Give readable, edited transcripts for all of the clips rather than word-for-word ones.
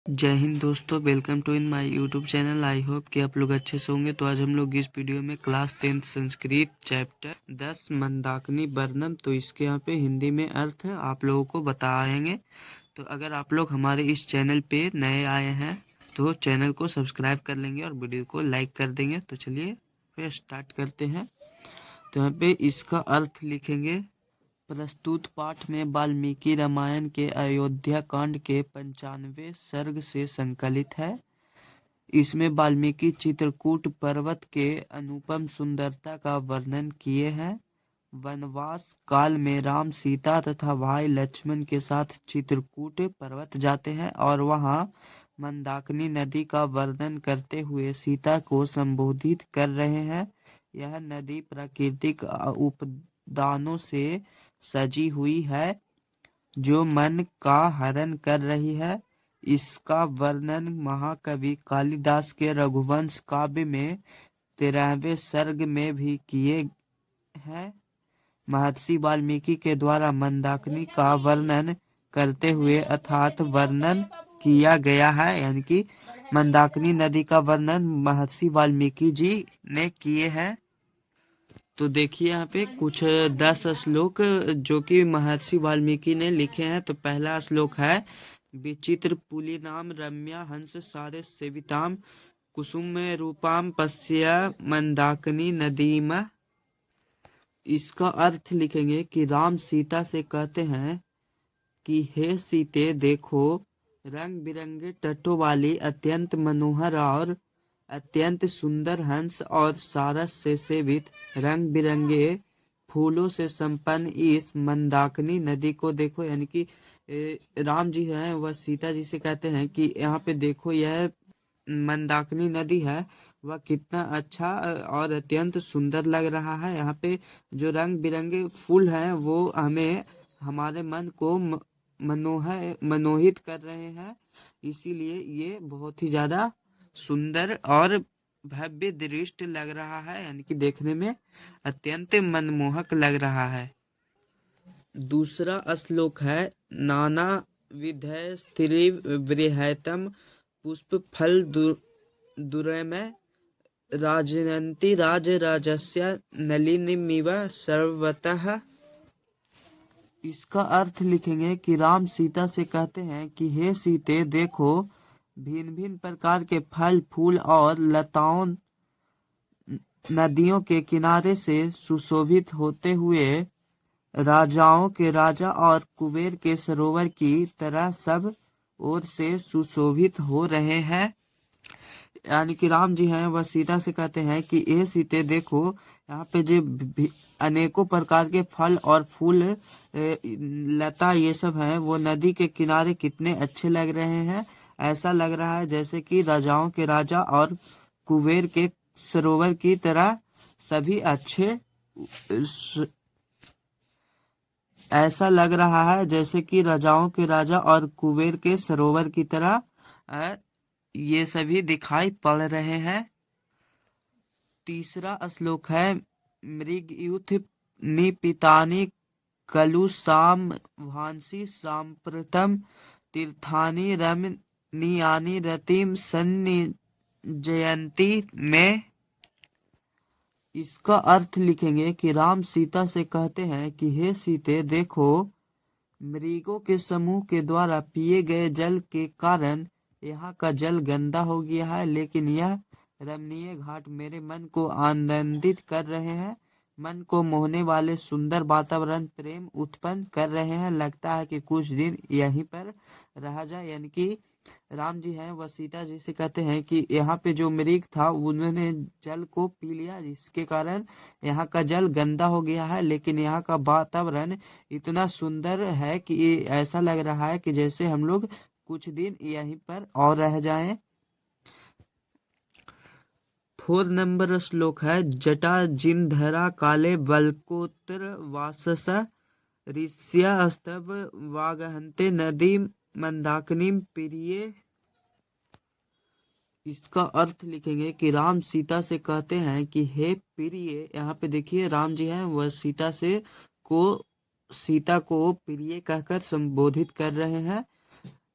जय हिंद दोस्तों, welcome to in my YouTube channel. I hope कि आप लोग अच्छे से होंगे। तो आज हम लोग इस वीडियो में क्लास 10 संस्कृत चैप्टर 10 मंदाकिनी वर्णम, तो इसके यहाँ पे हिंदी में अर्थ आप लोगों को बताएंगे। तो अगर आप लोग हमारे इस चैनल पे नए आए हैं तो चैनल को सब्सक्राइब कर लेंगे और वीडियो को लाइक कर देंगे। तो चलिए फिर स्टार्ट करते हैं। तो यहाँ पे इसका अर्थ लिखेंगे। प्रस्तुत पाठ में वाल्मीकि रामायण के अयोध्या कांड के 95वें सर्ग से संकलित है। इसमें वाल्मीकि चित्रकूट पर्वत के अनुपम सुंदरता का वर्णन किए हैं। वनवास काल में राम सीता तथा भाई लक्ष्मण के साथ चित्रकूट पर्वत जाते हैं और वहां मंदाकिनी नदी का वर्णन करते हुए सीता को संबोधित कर रहे हैं। यह नदी प्राकृतिक उपदानों से सजी हुई है जो मन का हरण कर रही है। इसका वर्णन महाकवि कालिदास के रघुवंश काव्य में 13वें सर्ग में भी किए हैं। महर्षि वाल्मीकि के द्वारा मंदाकिनी का वर्णन करते हुए अर्थात वर्णन किया गया है, यानी कि मंदाकिनी नदी का वर्णन महर्षि वाल्मीकि जी ने किए हैं। तो देखिए यहाँ पे कुछ 10 श्लोक जो कि महर्षि वाल्मीकि ने लिखे हैं। तो पहला श्लोक है, विचित्र पुलिनाम रम्या हंस सारे सेविताम कुसुम रूपाम पश्य मंदाकिनी नदीम। इसका अर्थ लिखेंगे कि राम सीता से कहते हैं कि हे सीते, देखो रंग बिरंगे तटों वाली अत्यंत मनोहर और अत्यंत सुंदर हंस और सारस से सेवित रंग बिरंगे फूलों से संपन्न इस मंदाकिनी नदी को देखो। यानी कि राम जी हैं वह सीता जी से कहते हैं कि यहाँ पे देखो, यह मंदाकिनी नदी है वह कितना अच्छा और अत्यंत सुंदर लग रहा है। यहाँ पे जो रंग बिरंगे फूल हैं वो हमें हमारे मन को मनोहित कर रहे हैं। इसीलिए ये बहुत ही ज्यादा सुंदर और भव्य दृष्टि लग रहा है, यानी कि देखने में अत्यंत मनमोहक लग रहा है। दूसरा श्लोक है, नाना विधय स्त्री बृहतम पुष्प फल दुर्मय राजनंती राज राजस्य नलिनीमिव सर्वतः। इसका अर्थ लिखेंगे कि राम सीता से कहते हैं कि हे सीते, देखो भिन्न भिन्न प्रकार के फल फूल और लताओं नदियों के किनारे से सुशोभित होते हुए राजाओं के राजा और कुबेर के सरोवर की तरह सब ओर से सुशोभित हो रहे हैं। यानी कि राम जी हैं वह सीता से कहते हैं कि ए सीते, देखो यहाँ पे जो अनेकों प्रकार के फल और फूल लता ये सब हैं वो नदी के किनारे कितने अच्छे लग रहे हैं। ऐसा लग रहा है जैसे कि राजाओं के राजा और कुबेर के सरोवर की तरह सभी अच्छे। ऐसा लग रहा है जैसे कि राजाओं के राजा और कुबेर के सरोवर की तरह ये सभी दिखाई पड़ रहे हैं। तीसरा श्लोक है, मृगयूथ निपितानि कलु साम भांसी सांप्रतम तीर्थानि रमणीयानि रतिम सन्निजयंती में। इसका अर्थ लिखेंगे कि राम सीता से कहते हैं कि हे सीते, देखो मृगों के समूह के द्वारा पिए गए जल के कारण यहाँ का जल गंदा हो गया है, लेकिन यह रमणीय घाट मेरे मन को आनंदित कर रहे हैं। मन को मोहने वाले सुंदर वातावरण प्रेम उत्पन्न कर रहे हैं। लगता है कि कुछ दिन यहीं पर रहा जाए। यानी कि राम जी हैं वह सीता जी से कहते हैं कि यहाँ पे जो मृग था उन्होंने जल को पी लिया, जिसके कारण यहाँ का जल गंदा हो गया है, लेकिन यहाँ का वातावरण इतना सुंदर है कि ऐसा लग रहा है कि जैसे हम लोग कुछ दिन यहीं पर और रह जाएं। 4 नंबर श्लोक है, जटा जिनधरा काले बल्कोत्र वासस ऋष्या स्तव वागहंते नदी मंदाकिनी प्रिय। इसका अर्थ लिखेंगे कि राम सीता से कहते हैं कि हे प्रिय। यहाँ पे देखिए राम जी हैं वह सीता को प्रिय कहकर संबोधित कर रहे हैं।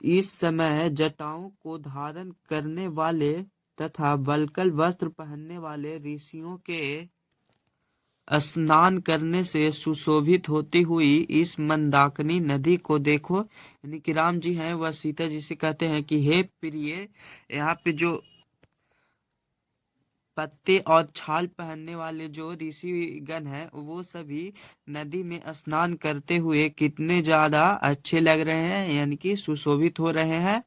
इस समय जटाओं को धारण करने वाले तथा वल्कल वस्त्र पहनने वाले ऋषियों के स्नान करने से सुशोभित होती हुई इस मंदाकिनी नदी को देखो। यानी कि राम जी हैं वह सीता जी से कहते हैं कि हे प्रिय, यहाँ पे जो पत्ते और छाल पहनने वाले जो ऋषि गण हैं वो सभी नदी में स्नान करते हुए कितने ज्यादा अच्छे लग रहे हैं, यानी कि सुशोभित हो रहे हैं।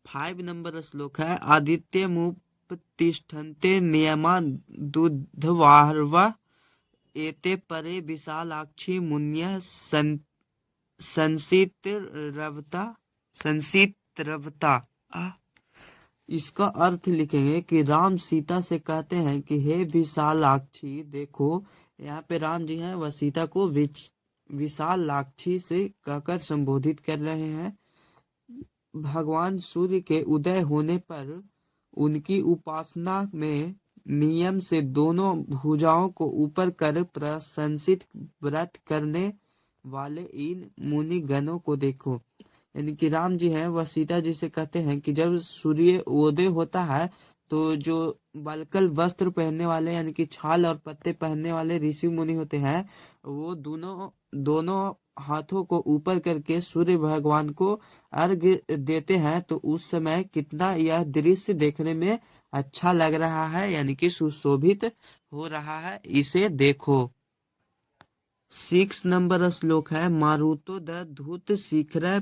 5 नंबर श्लोक है, आदित्य मुपतिष्ठन्ते नियमा दुधवार्वा एते परे विशालाक्षी मुन्य संसित रवता। इसका अर्थ लिखेंगे कि राम सीता से कहते हैं कि हे विशालाक्षी, देखो यहाँ पे राम जी हैं वह सीता को विशालाक्षी से कहकर संबोधित कर रहे हैं। भगवान सूर्य के उदय होने पर उनकी उपासना में नियम से दोनों भुजाओं को ऊपर कर प्रशंसित व्रत करने वाले इन मुनि गणों को देखो। यानी कि राम जी हैं वह सीता जी से कहते हैं कि जब सूर्य उदय होता है तो जो बालकल वस्त्र पहनने वाले यानी कि छाल और पत्ते पहनने वाले ऋषि मुनि होते हैं वो दोनों दोनों हाथों को ऊपर करके सूर्य भगवान को अर्घ्य देते हैं, तो उस समय कितना यह दृश्य देखने में अच्छा लग रहा है, यानी कि सुशोभित हो रहा है, इसे देखो। 6 नंबर श्लोक है, मारुतो दूत शिखर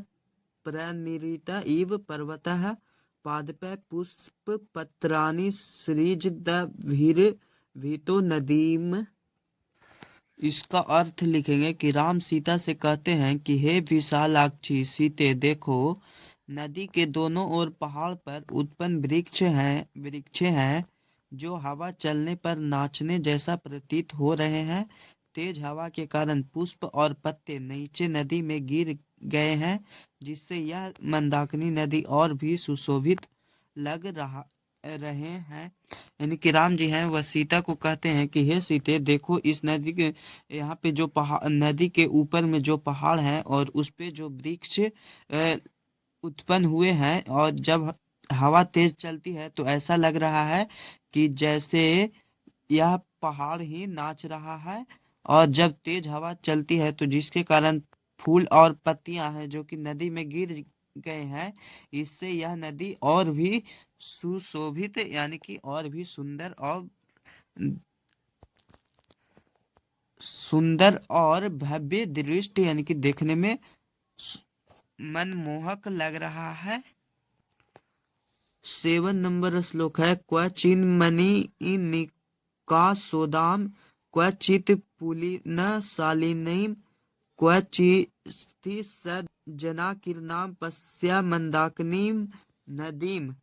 प्रनिरीत इव पर्वतः पादपै पुष्प पत्राणि सृजद्भिर्भीतो नदीम। इसका अर्थ लिखेंगे कि राम सीता से कहते हैं कि हे विशालाक्षी सीते, देखो नदी के दोनों ओर पहाड़ पर उत्पन्न वृक्ष हैं जो हवा चलने पर नाचने जैसा प्रतीत हो रहे हैं। तेज हवा के कारण पुष्प और पत्ते नीचे नदी में गिर गए हैं, जिससे यह मंदाकिनी नदी और भी सुशोभित लग रहे हैं। यानी कि राम जी हैं वह सीता को कहते हैं कि हे सीते, देखो इस नदी के यहाँ पे जो पहाड़, नदी के ऊपर में जो पहाड़ है और उस पे जो वृक्ष उत्पन्न हुए हैं, और जब हवा तेज चलती है तो ऐसा लग रहा है कि जैसे यह पहाड़ ही नाच रहा है। और जब तेज हवा चलती है तो जिसके कारण फूल और पत्तियां हैं जो कि नदी में गिर गए हैं, इससे यह नदी और भी सुशोभित यानी कि और भी सुंदर और भव्य दृष्टि यानी कि देखने में मनमोहक लग रहा है। 7 नंबर श्लोक है, क्वचिन्मणि निकासोदाम क्वचित पुलिन शालिनीम क्वचिति सज्जनाकिर्णाम पश्या मंदाकिनीम नदीम।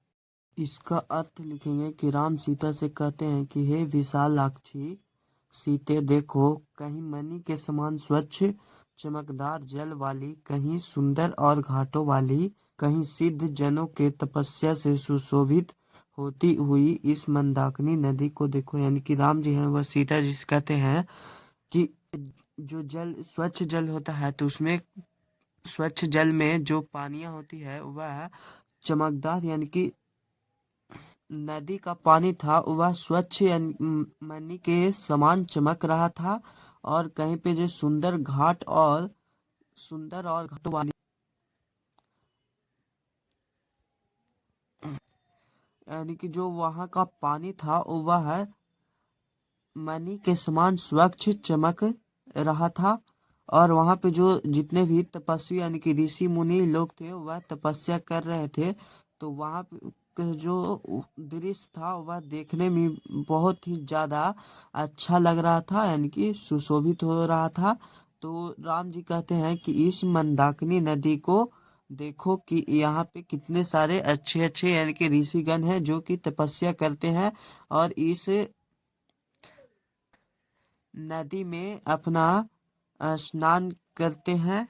इसका अर्थ लिखेंगे कि राम सीता से कहते हैं कि हे विशालाक्षी सीते, देखो कहीं मणि के समान स्वच्छ चमकदार जल वाली, कहीं सुंदर और घाटों वाली, कहीं सिद्ध जनों के तपस्या से सुशोभित होती हुई इस मंदाकिनी नदी को देखो। यानी कि राम जी हैं वह सीता जी से कहते हैं कि जो जल स्वच्छ जल होता है तो उसमें स्वच्छ जल में जो पानियां होती है वह चमकदार यानी कि नदी का पानी था वह स्वच्छ मणि के समान चमक रहा था। और कहीं पे जो सुंदर और घाटों वाली यानी कि जो वहां का पानी था वह मणि के समान स्वच्छ चमक रहा था। और वहां पे जो जितने भी तपस्वी यानी कि ऋषि मुनि लोग थे वह तपस्या कर रहे थे, तो वहां पे जो दृश्य था वह देखने में बहुत ही ज्यादा अच्छा लग रहा था, यानी कि सुशोभित हो रहा था। तो राम जी कहते हैं कि इस मंदाकिनी नदी को देखो कि यहाँ पे कितने सारे अच्छे अच्छे यानी कि ऋषिगण हैं जो कि तपस्या करते हैं और इस नदी में अपना स्नान करते हैं।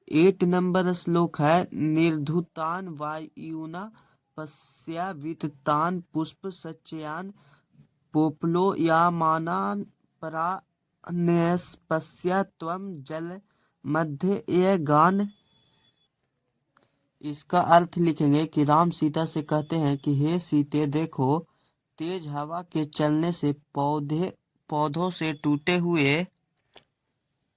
8 नंबर श्लोक है, निर्धुतान वायुना पश्या विततान पुष्प सच्चयान पोपलो यामानान परा पश्या त्वम जल मध्य ये गान। इसका अर्थ लिखेंगे कि राम सीता से कहते हैं कि हे सीते देखो, तेज हवा के चलने से पौधों से टूटे हुए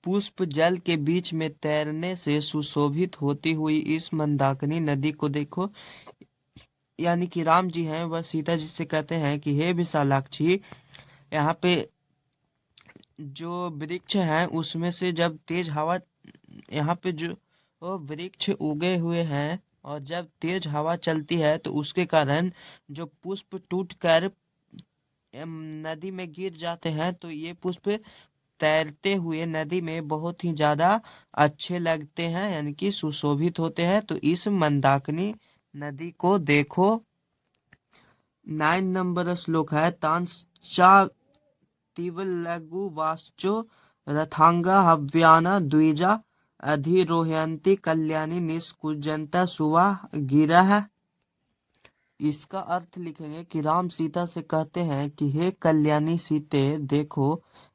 पुष्प जल के बीच में तैरने से सुशोभित होती हुई इस मंदाकिनी नदी को देखो। यानी कि राम जी हैं वह सीता जी से कहते हैं कि हे विशालाक्षी, यहाँ पे जो वृक्ष हैं उसमें से जब तेज हवा, यहाँ पे जो वो वृक्ष उगे हुए हैं और जब तेज हवा चलती है तो उसके कारण जो पुष्प टूट कर नदी में गिर जाते हैं, तो ये पुष्प तैरते हुए नदी में बहुत ही ज्यादा अच्छे लगते हैं, यानी कि सुशोभित होते हैं। तो इस मंदाकिनी नदी को देखो। 9 नंबर श्लोक है, तांश्चा तिवलघु वाश्चो रथांगा हव्याना द्विजा अधिरोहयन्ति कल्याणी निष्कुंजन्ता सुवा गिरह। इसका अर्थ लिखेंगे कि राम सीता से कहते हैं कि हे कल्याणी सीते देखो।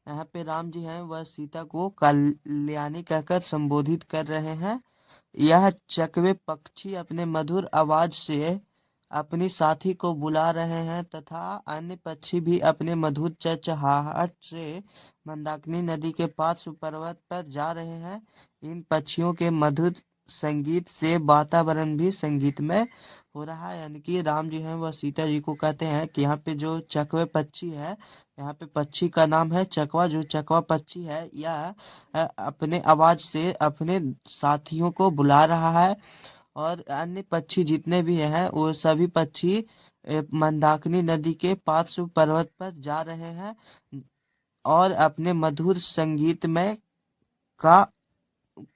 यहाँ पे राम जी हैं वह सीता को कल्याणी कहकर संबोधित कर रहे हैं। यह चकवे पक्षी अपने मधुर आवाज से अपनी साथी को बुला रहे हैं तथा अन्य पक्षी भी अपने मधुर चहचहाहट से मंदाकिनी नदी के पार्श्व पर्वत पर जा रहे हैं। इन पक्षियों के मधुर संगीत से वातावरण भी संगीतमय हो रहा है। यानी कि राम जी हैं वह सीता जी को कहते हैं कि यहाँ पे जो चकवे पक्षी है, यहाँ पे पक्षी का नाम है चकवा। जो चकवा पक्षी है यह अपने आवाज से अपने साथियों को बुला रहा है और अन्य पक्षी जितने भी हैं वो सभी पक्षी मंदाकिनी नदी के पार्श्व पर्वत पर जा रहे हैं और अपने मधुर संगीत में का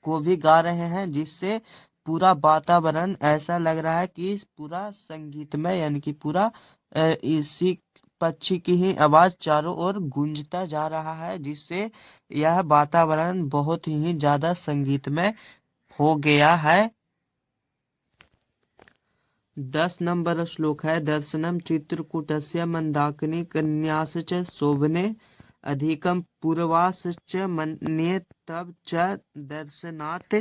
को भी गा रहे हैं, जिससे पूरा वातावरण ऐसा लग रहा है कि पूरा संगीतमय, यानी कि पूरा इसी पक्षी की ही आवाज चारों ओर गूंजता जा रहा है, जिससे यह वातावरण बहुत ही ज्यादा संगीतमय हो गया है। 10 नंबर श्लोक है, दर्शनम चित्रकूटस्य मंदाकिनी कन्याश्च शोभने अधिकम पूर्वाश्च मन्ये तब च दर्शनात्।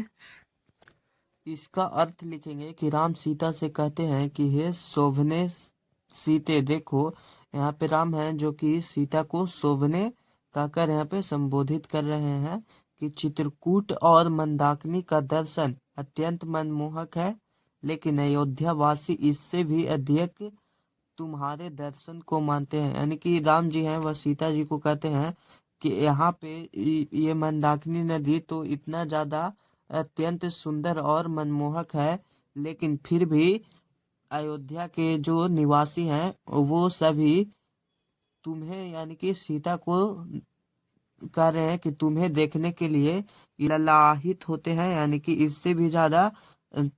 इसका अर्थ लिखेंगे कि राम सीता से कहते हैं कि हे शोभने सीते देखो। यहाँ पे राम हैं जो कि सीता को शोभने कहकर यहाँ पे संबोधित कर रहे हैं कि चित्रकूट और मंदाकिनी का दर्शन अत्यंत मनमोहक है, लेकिन अयोध्या वासी इससे भी अधिक तुम्हारे दर्शन को मानते हैं। यानी कि राम जी हैं वह सीता जी को कहते हैं कि यहाँ पे ये मंदाकिनी नदी तो इतना ज्यादा अत्यंत सुंदर और मनमोहक है, लेकिन फिर भी अयोध्या के जो निवासी हैं वो सभी तुम्हें, यानी कि सीता को कह रहे हैं कि तुम्हें देखने के लिए ललाहित होते हैं, यानी कि इससे भी ज्यादा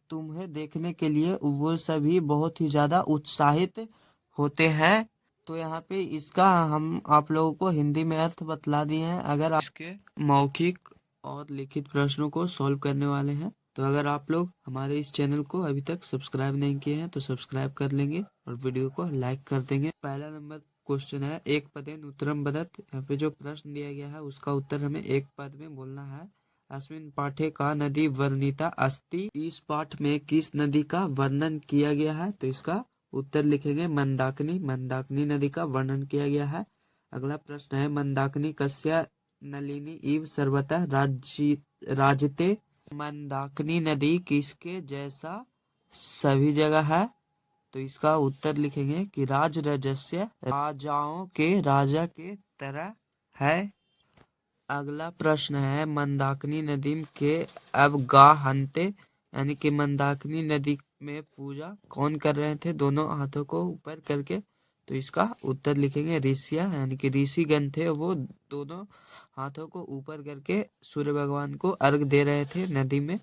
तुम्हें देखने के लिए वो सभी बहुत ही ज्यादा उत्साहित होते हैं। तो यहाँ पे इसका हम आप लोगों को हिंदी में अर्थ बतला दिए हैं। अगर आप इसके मौखिक और लिखित प्रश्नों को सॉल्व करने वाले हैं, तो अगर आप लोग हमारे इस चैनल को अभी तक सब्सक्राइब नहीं किए हैं तो सब्सक्राइब कर लेंगे और वीडियो को लाइक कर देंगे। पहला नंबर क्वेश्चन है, एक पदेन उत्तरम वदत्। यहाँ पे जो प्रश्न दिया गया है उसका उत्तर हमें एक पद में बोलना है। अस्मिन् पाठे का नदी वर्णिता अस्ति। इस पाठ में किस नदी का वर्णन किया गया है? तो इसका उत्तर लिखेंगे मंदाकिनी। मंदाकिनी नदी का वर्णन किया गया है। अगला प्रश्न है, मंदाकिनी कस्या नलिनी इव सर्वतः राजते। मंदाकिनी नदी किसके जैसा सभी जगह है? तो इसका उत्तर लिखेंगे कि राजरजस्य, राजाओं के राजा के तरह है। अगला प्रश्न है, मंदाकिनी नदी के अवगाहन्ते, यानी कि मंदाकिनी नदी में पूजा कौन कर रहे थे दोनों हाथों को ऊपर करके? तो इसका उत्तर लिखेंगे ऋषिया, यानी कि ऋषिगण थे, वो दोनों हाथों को ऊपर करके सूर्य भगवान को अर्घ दे रहे थे नदी में।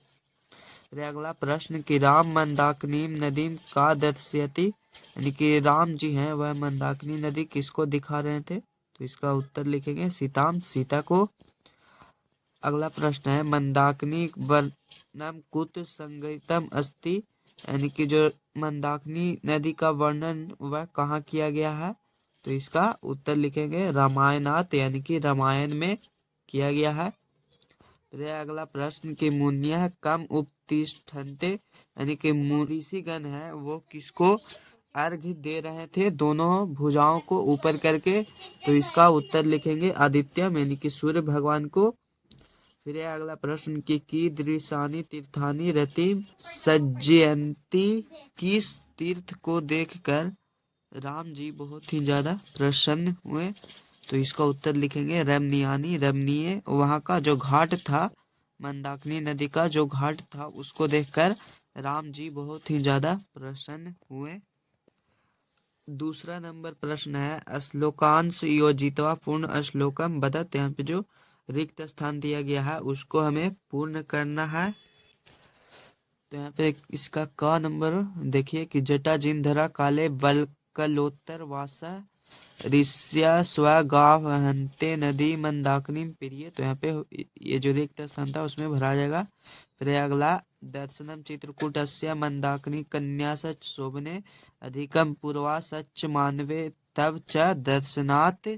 अगला प्रश्न कि राम मंदाकिनी नदी का दर्शयति, यानी कि राम जी हैं वह मंदाकिनी नदी किसको दिखा रहे थे? तो इसका उत्तर लिखेंगे सीताम, सीता को। अगला प्रश्न है, मंदाकिनी वर्णम कुत संगीतम अस्ति, यानी कि जो मंदाकिनी नदी का वर्णन वह कहाँ किया गया है? तो इसका उत्तर लिखेंगे रामायणात, यानी कि रामायण में किया गया है। फिर है अगला प्रश्न कि मुनियः कम उपतिष्ठन्ते, यानी कि ऋषिगण है वो किसको अर्घ्य दे रहे थे दोनों भुजाओं को ऊपर करके। तो इसका उत्तर लिखेंगे आदित्यम, यानी कि सूर्य भगवान को। फिर है अगला प्रश्न कि कीदृशानि तीर्थानि रतिम सज्जयन्ति, किस तीर्थ को देखकर राम जी बहुत ही ज्यादा प्रसन्न हुए। तो इसका उत्तर लिखेंगे रमणीयानी, रमणीय। वहां का जो घाट था, मंदाकिनी नदी का जो घाट था, उसको देखकर राम जी बहुत ही ज्यादा प्रसन्न हुए। दूसरा नंबर प्रश्न है श्लोकांश योजित्वा पूर्ण श्लोकम बदत। यहाँ पे जो रिक्त स्थान दिया गया है उसको हमें पूर्ण करना है। तो यहाँ पे इसका क नंबर देखिए कि जटाजिनधरा काले वल्कलोत्तर वासा ऋष्या स्वगावहन्ते नदी मंदाकिनी प्रिय। तो यहाँ पे ये जो रिक्त स्थान था उसमें भरा जाएगा। फिर अगला दर्शनम चित्रकूटस्य मंदाकिनी कन्या सच शोभने अधिकम पूर्वा सच मानवे तब च दर्शनात्